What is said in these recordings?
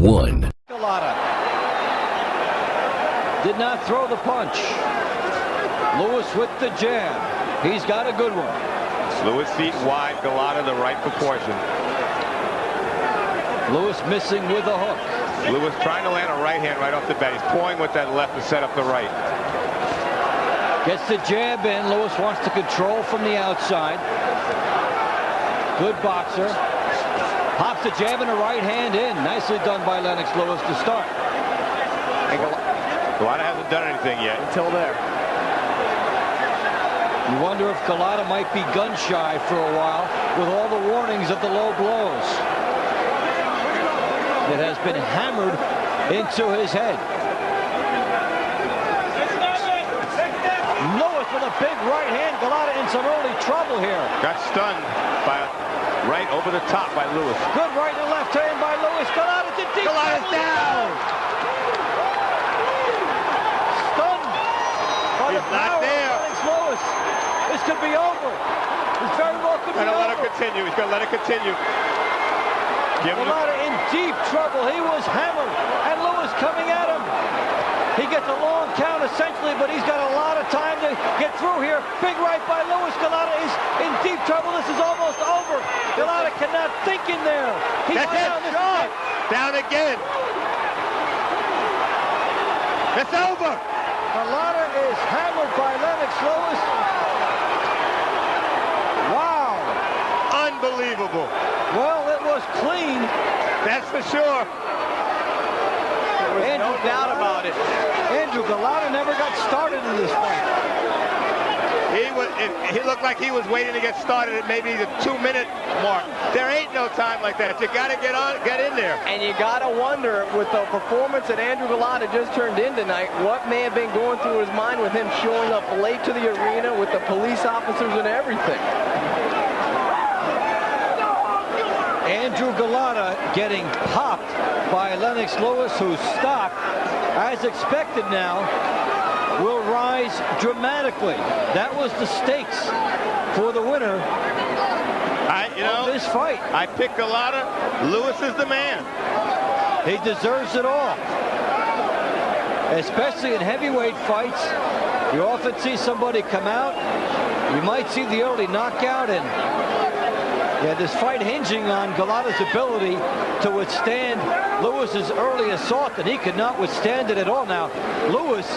1. Golota did not throw the punch. Liwes with the jab. He's got a good one. Liwes feet wide, Golota the right proportion. Liwes missing with a hook. Liwes trying to land a right hand right off the bat. He's pawing with that left to set up the right. Gets the jab in. Liwes wants to control from the outside. Good boxer. Pops the jab and a right hand in. Nicely done by Lennox Liwes to start. And Golota hasn't done anything yet. Until there. You wonder if Golota might be gun shy for a while with all the warnings of the low blows. It has been hammered into his head. Liwes with a big right hand. Golota in some early trouble here. Got stunned by right over the top by Liwes. Good right and left hand by Liwes. Golota's in deep. Golota's down. Stunned by the power of Lennox Liwes. This could be over. This very well could be over. Let it continue. He's going to let it continue. Golota in deep trouble. He was hammered, and Liwes coming at him. He gets a long count essentially, but he's got a lot of time to get through here. Big right by Liwes. Golota is in deep trouble. This is almost over. Golota cannot think in there. He's down. Down again. It's over. Golota is hammered by Lennox Liwes. Wow. Unbelievable. Well, it was clean. That's for sure. There's no doubt about it. Andrew Golota never got started in this fight. He looked like he was waiting to get started at maybe the 2-minute mark. There ain't no time like that. You got to get in there. And you got to wonder, with the performance that Andrew Golota just turned in tonight, what may have been going through his mind with him showing up late to the arena with the police officers and everything. Andrew Golota getting popped by Lennox Liwes, whose stock, as expected now, will rise dramatically. That was the stakes for the winner of this fight. I picked Golota. Liwes is the man. He deserves it all. Especially in heavyweight fights, you often see somebody come out. You might see the early knockout, and this fight hinging on Golota's ability to withstand Liwes' early assault, and he could not withstand it at all. Now, Liwes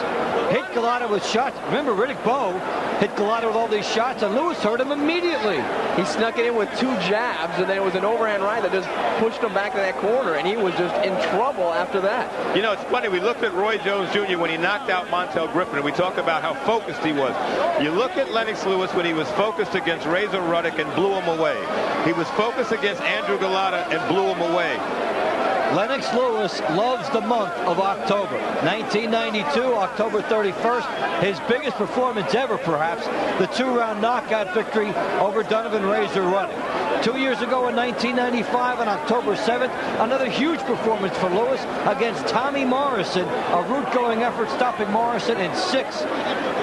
hit Golota with shots. Remember, Riddick Bowe hit Golota with all these shots, and Liwes hurt him immediately. He snuck it in with 2 jabs, and then it was an overhand right that just pushed him back to that corner, and he was just in trouble after that. You know, it's funny. We looked at Roy Jones Jr. when he knocked out Montel Griffin, and we talked about how focused he was. You look at Lennox Liwes when he was focused against Razor Ruddock and blew him away. He was focused against Andrew Golota and blew him away. Lennox Liwes loves the month of October. 1992, October 31st, his biggest performance ever, perhaps, the 2-round knockout victory over Donovan Razor Ruddock. 2 years ago in 1995, on October 7th, another huge performance for Liwes against Tommy Morrison, a route-going effort stopping Morrison in 6.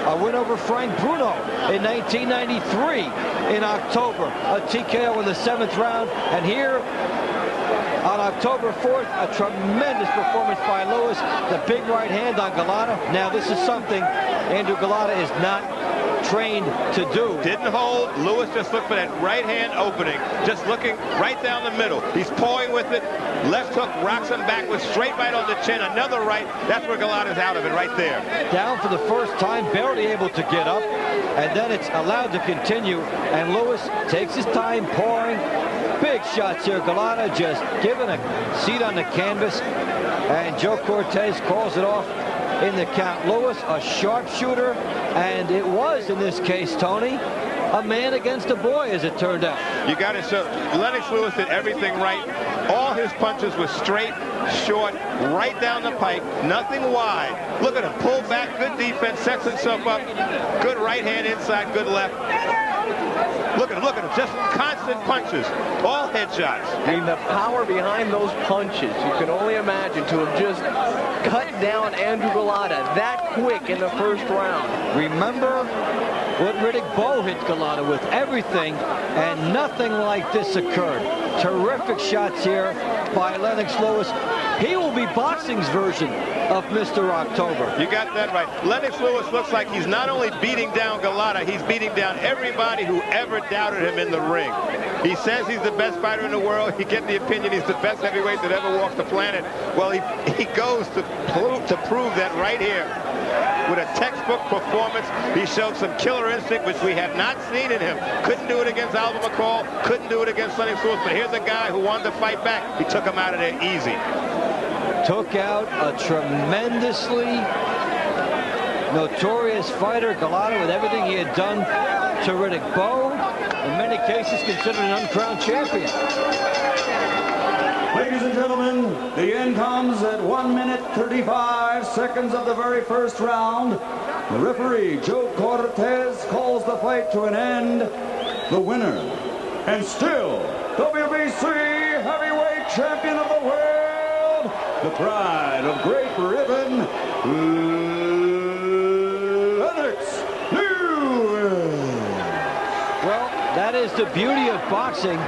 A win over Frank Bruno in 1993 in October, a TKO in the 7th round, and here on October 4th, a tremendous performance by Liwes. The big right hand on Golota. Now, this is something Andrew Golota is not trained to do. Didn't hold. Liwes just looked for that right hand opening. Just looking right down the middle. He's pawing with it. Left hook rocks him back with straight right on the chin. Another right. That's where Golota's out of it right there. Down for the first time, barely able to get up. And then it's allowed to continue. And Liwes takes his time pawing. Big shots here. Golota just given a seat on the canvas. And Joe Cortez calls it off in the count. Liwes, a sharpshooter, and it was, in this case, Tony, a man against a boy, as it turned out. You got to show Lennox Liwes did everything right. All his punches were straight, short, right down the pike, nothing wide. Look at him, pull back, good defense, sets himself up, good right hand inside, good left. Look at him, just constant punches, all headshots. And the power behind those punches, you can only imagine, to have just cut down Andrew Golota that quick in the first round. Remember what Riddick Bowe hit Golota with, everything, and nothing like this occurred. Terrific shots here by Lennox Liwes. He will be boxing's version of Mr. October. You got that right. Lennox Liwes looks like he's not only beating down Golota, he's beating down everybody who ever doubted him in the ring. He says he's the best fighter in the world. You get the opinion he's the best heavyweight that ever walked the planet. Well, he goes to prove that right here. With a textbook performance, he showed some killer instinct, which we have not seen in him. Couldn't do it against Alvin McCall, couldn't do it against Lennox Liwes, but here's a guy who wanted to fight back. He took him out of there easy. Took out a tremendously notorious fighter, Golota, with everything he had done to Riddick Bowe. In many cases, considered an uncrowned champion. Ladies and gentlemen, the end comes at 1 minute 35 seconds of the very first round. The referee, Joe Cortez, calls the fight to an end. The winner, and still WBC heavyweight champion of the world, the pride of Great Britain, Lennox Liwes. Well, that is the beauty of boxing.